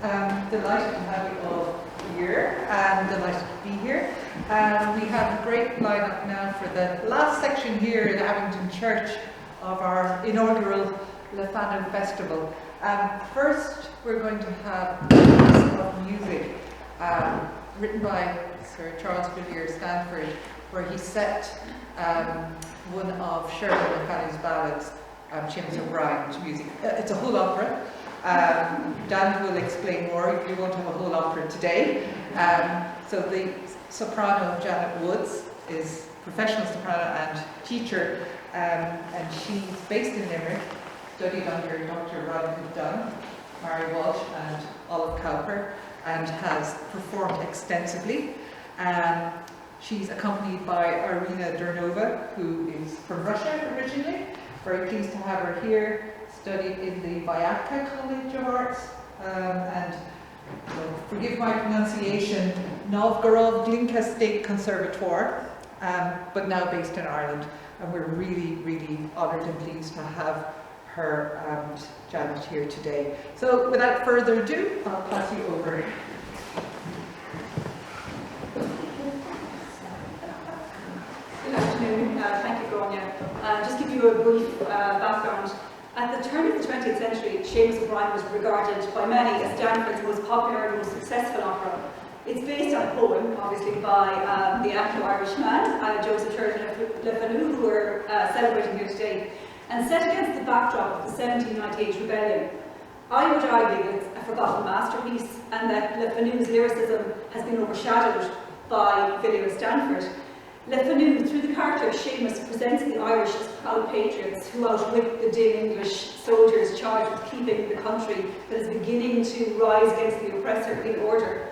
Delighted to have you all here and delighted to be here. We have a great lineup now for the last section here in Abington Church of our inaugural Lefano Festival. First, we're going to have a piece of music written by Sir Charles Villiers Stanford, where he set one of Shirley MacLaine's ballads, Shamus O'Brien, to music. It's a whole opera. Dan will explain more. We won't have a whole opera today. So the soprano Janet Woods is professional soprano and teacher, and she's based in Limerick, studied under Dr. Roderick Dunn, Mary Walsh and Olive Cowper, and has performed extensively. She's accompanied by Irina Dernova, who is from Russia originally. Very pleased to have her here. Studied in the Vyatka College of Arts, and forgive my pronunciation, Novgorod Glinka State Conservatoire, but now based in Ireland. And we're really, really honoured and pleased to have her and Janet here today. So without further ado, I'll pass you over. Good afternoon. Thank you, Grania. Just give you a brief background. At the turn of the 20th century, Shamus O'Brien was regarded by many as Stanford's most popular and most successful opera. It's based on a poem, obviously, by the Anglo-Irish man, Joseph Le Fanu, who we're celebrating here today, and set against the backdrop of the 1798 rebellion. I would argue that it's a forgotten masterpiece, and that Le Fanu's lyricism has been overshadowed by Villiers Stanford. Le Fanu, through the character of Shamus, presents the Irish as proud patriots who outwit the dim English soldiers charged with keeping the country that is beginning to rise against the oppressor in order.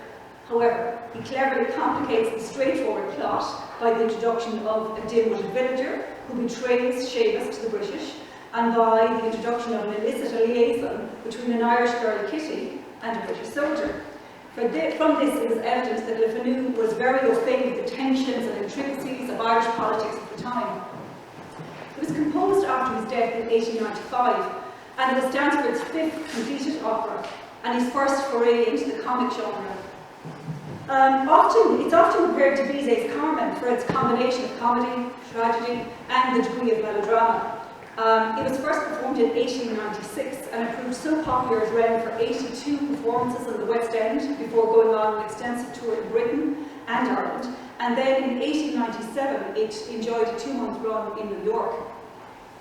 However, he cleverly complicates the straightforward plot by the introduction of a dim-witted villager who betrays Shamus to the British, and by the introduction of an illicit liaison between an Irish girl, Kitty, and a British soldier. From this, it is evident that Le Fanu was very au fait with the tensions and intricacies of Irish politics at the time. It was composed after his death in 1895, and it was Stanford's fifth completed opera, and his first foray into the comic genre. It's often compared to Bizet's Carmen for its combination of comedy, tragedy, and the degree of melodrama. It was first performed in 1896, and it proved so popular it ran for 82 performances in the West End before going on an extensive tour in Britain and Ireland. And then in 1897, it enjoyed a 2-month run in New York.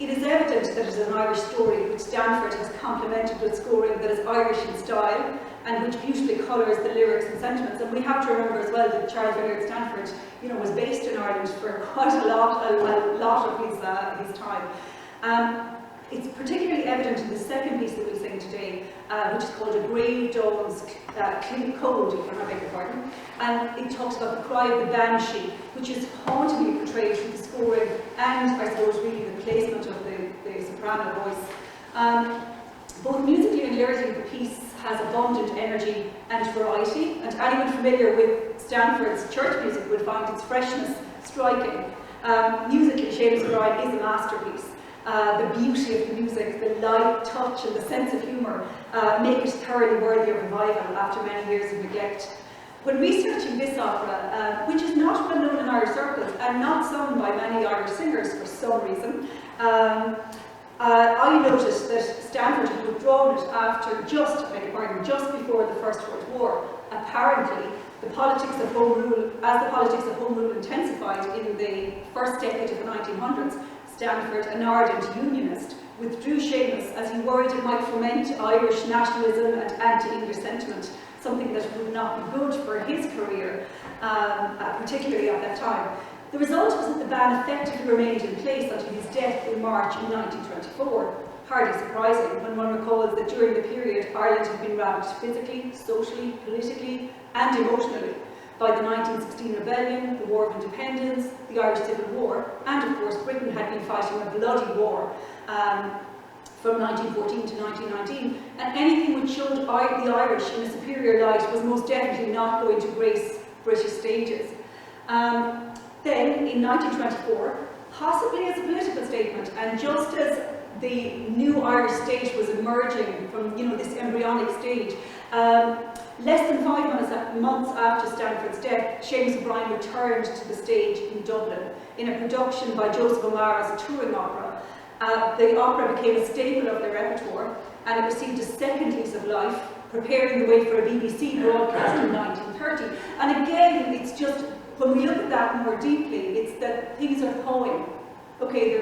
It is evident that it is an Irish story which Stanford has complemented with scoring that is Irish in style and which beautifully colours the lyrics and sentiments. And we have to remember as well that Charles Villiers Stanford, was based in Ireland for quite a lot of his time. It's particularly evident in the second piece that we'll sing today, which is called A Grave Dawn's Cold, if I beg your pardon. And it talks about the cry of the banshee, which is hauntingly portrayed through the scoring and, I suppose, really the placement of the soprano voice. Both musically and lyrically, the piece has abundant energy and variety, and anyone familiar with Stanford's church music would find its freshness striking. Musically, Shamus O'Brien is a masterpiece. The beauty of the music, the light touch and the sense of humour make it thoroughly worthy of revival after many years of neglect. When researching this opera, which is not well known in Irish circles and not sung by many Irish singers for some reason, I noticed that Stanford had withdrawn it after just before the First World War. Apparently, as the politics of Home Rule intensified in the first decade of the 1900s, Stanford, an ardent unionist, withdrew Shamus as he worried it might foment Irish nationalism and anti-English sentiment, something that would not be good for his career, particularly at that time. The result was that the ban effectively remained in place until his death in March 1924. Hardly surprising when one recalls that during the period Ireland had been ravaged physically, socially, politically and emotionally by the 1916 rebellion, the War of Independence, the Irish Civil War, and of course Britain had been fighting a bloody war from 1914 to 1919, and anything which showed the Irish in a superior light was most definitely not going to grace British stages. Then, in 1924, possibly as a political statement, and just as the new Irish state was emerging from this embryonic stage, Less than 5 months after Stanford's death, Shamus O'Brien returned to the stage in Dublin in a production by Joseph O'Mara's touring opera. The opera became a staple of their repertoire, and it received a second lease of life, preparing the way for a BBC broadcast in 1930. And again, it's just, when we look at that more deeply, it's that things are thawing. Okay,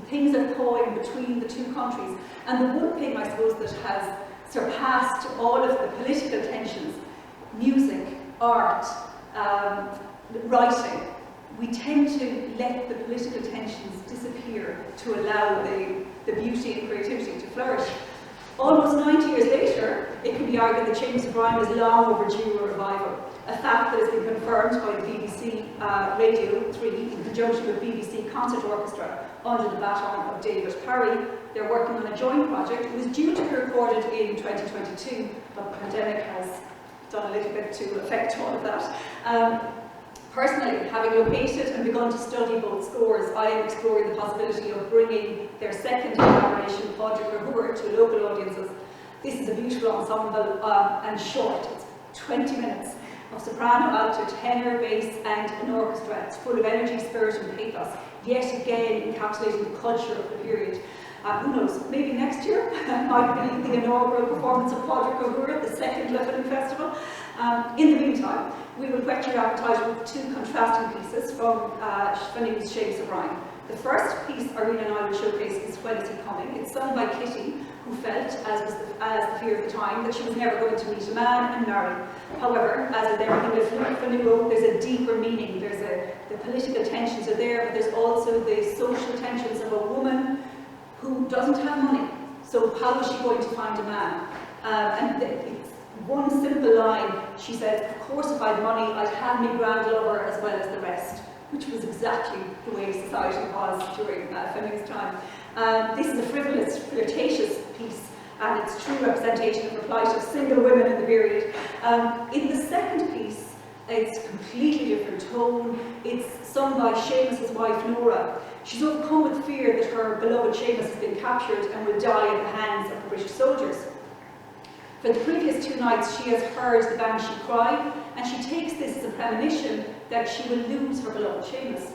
things are thawing between the two countries. And the one thing, I suppose, that has surpassed all of the political tensions, music, art, writing, we tend to let the political tensions disappear to allow the beauty and creativity to flourish. Almost 90 years later, it can be argued that Shamus O'Brien is long overdue a revival, a fact that has been confirmed by the BBC Radio 3 in conjunction with BBC Concert Orchestra under the baton of David Parry. They're working on a joint project. It was due to be recorded in 2022, but the pandemic has done a little bit to affect all of that. Personally, having located and begun to study both scores, I am exploring the possibility of bringing their second collaboration, Padraig O'Huair, to local audiences. This is a beautiful ensemble and short. It's 20 minutes of soprano, alto, tenor, bass and an orchestra. It's full of energy, spirit and pathos, yet again encapsulating the culture of the period. Who knows, maybe next year might be the inaugural performance of Padraig O'Huair at the second Lebanon Festival. In the meantime, we will whet your appetite with two contrasting pieces from Shamus O'Brien. The first piece Irina and I will showcase is When Is He Coming? It's sung by Kitty, who felt, as the fear of the time, that she was never going to meet a man and marry. However, as with everything with Fanuo, there's a deeper meaning. The political tensions are there, but there's also the social tensions of a woman who doesn't have money. So how is she going to find a man? It's one simple line. She said, of course if I had money, I'd have me grand lover as well as the rest, which was exactly the way society was during Fanu's time. This is a frivolous, flirtatious piece, and it's true representation of the plight of single women in the period. In the second piece, it's a completely different tone. It's sung by Shamus's wife, Nora. She's overcome with fear that her beloved Shamus has been captured and will die at the hands of the British soldiers. For the previous 2 nights, she has heard the banshee cry, and she takes this as a premonition that she will lose her beloved Shamus.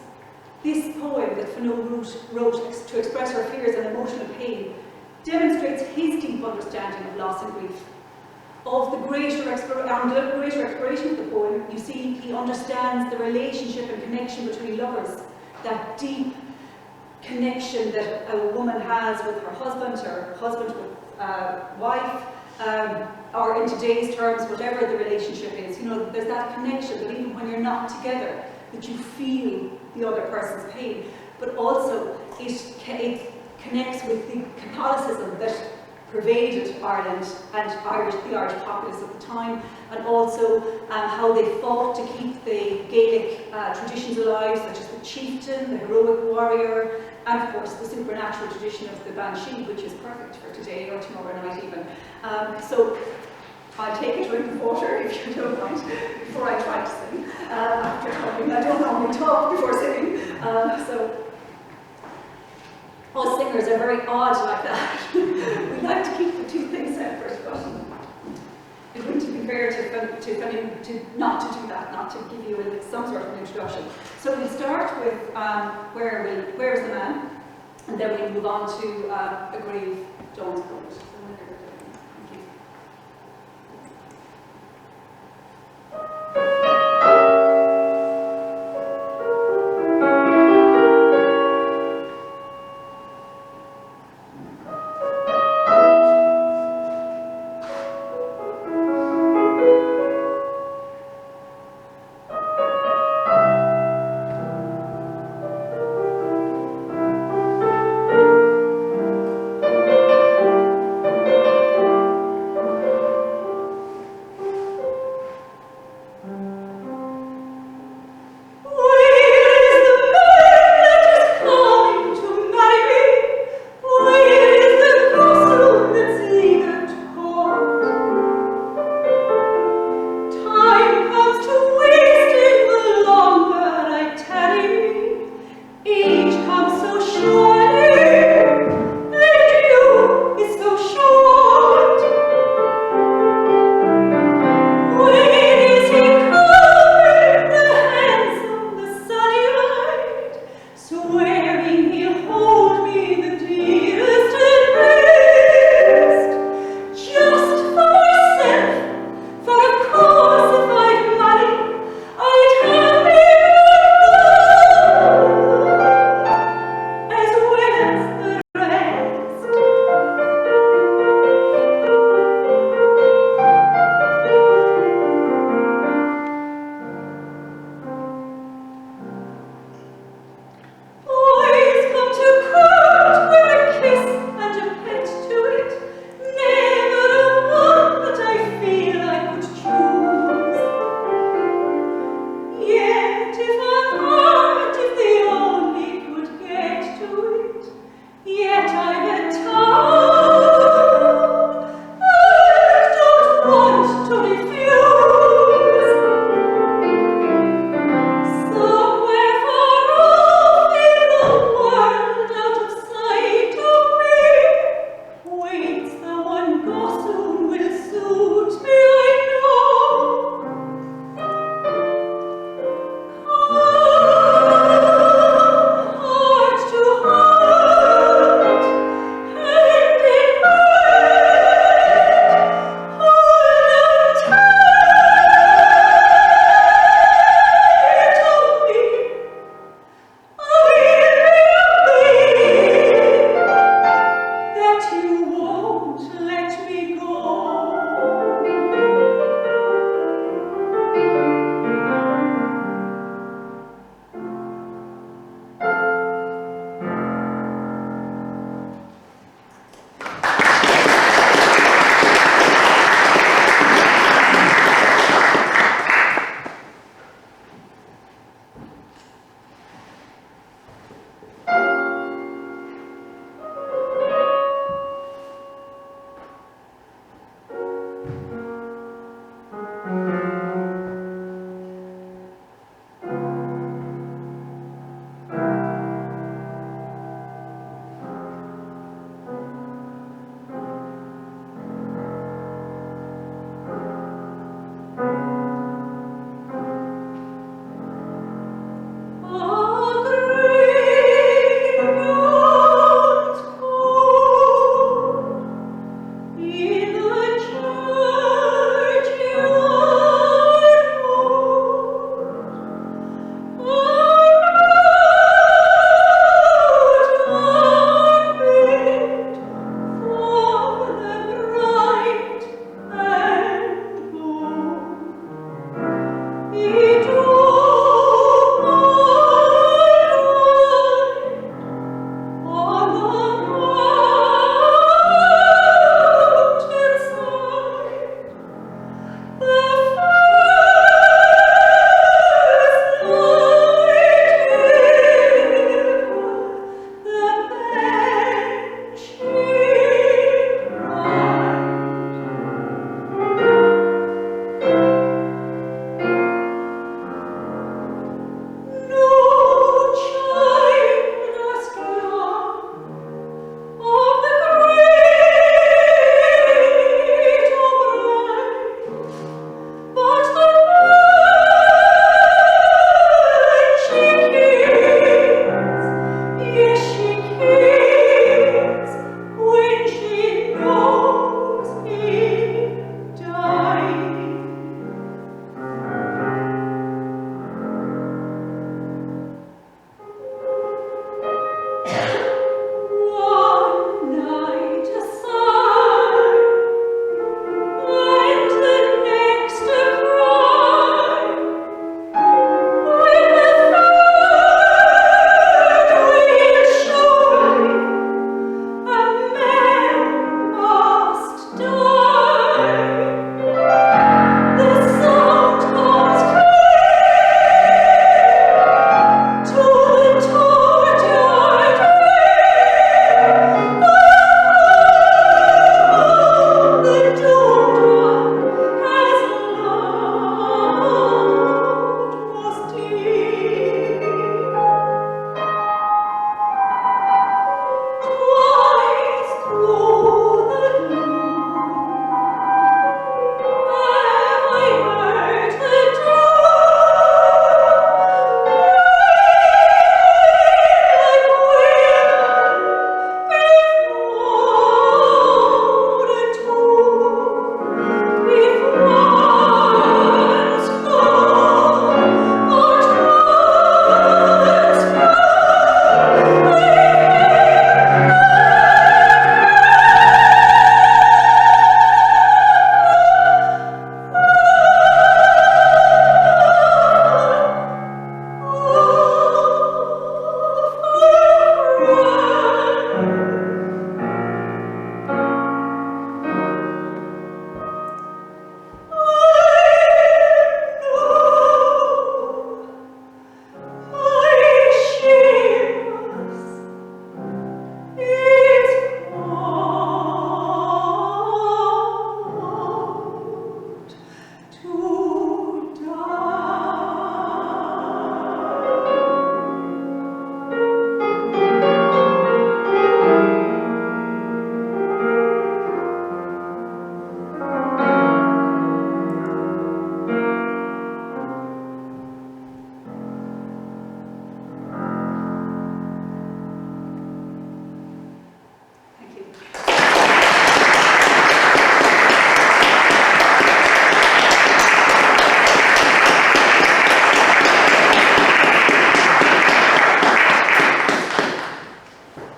This poem that Fano wrote to express her fears and emotional pain demonstrates his deep understanding of loss and grief. Of the greater exploration of the poem, you see he understands the relationship and connection between lovers, that deep connection that a woman has with her husband, or husband with wife, or in today's terms, whatever the relationship is. You know, there's that connection that even when you're not together, that you feel the other person's pain. But also, it connects with the Catholicism that pervaded Ireland and the Irish populace at the time, and also how they fought to keep the Gaelic traditions alive, such as the chieftain, the heroic warrior, and of course the supernatural tradition of the banshee, which is perfect for today or tomorrow night even. So I'll take a drink of water, if you don't mind, before I try to sing. After talking, I don't normally talk before singing, so us singers are very odd like that. We like to keep the two things separate, but it wouldn't be fair to not to do that, not to give you some sort of an introduction. So we'll start with Where is the Man? And then we'll move on to A Grave Dawn's Call.